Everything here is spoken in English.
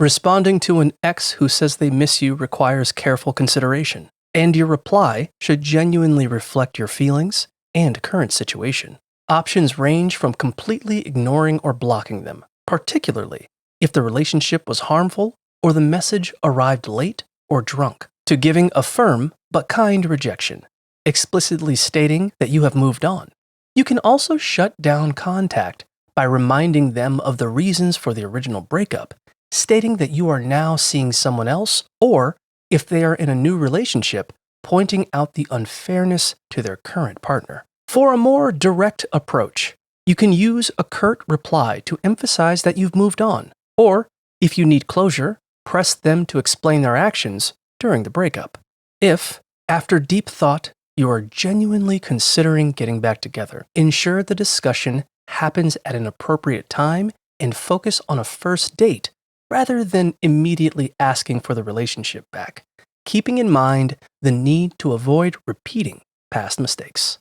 Responding to an ex who says they miss you requires careful consideration, and your reply should genuinely reflect your feelings and current situation. Options range from completely ignoring or blocking them, particularly if the relationship was harmful or the message arrived late or drunk, to giving a firm but kind rejection, explicitly stating that you have moved on. You can also shut down contact by reminding them of the reasons for the original breakup, stating that you are now seeing someone else, or if they are in a new relationship, pointing out the unfairness to their current partner. For a more direct approach, you can use a curt reply to emphasize that you've moved on, or if you need closure, press them to explain their actions during the breakup. If, after deep thought, you are genuinely considering getting back together, ensure the discussion happens at an appropriate time and focus on a first date rather than immediately asking for the relationship back, keeping in mind the need to avoid repeating past mistakes.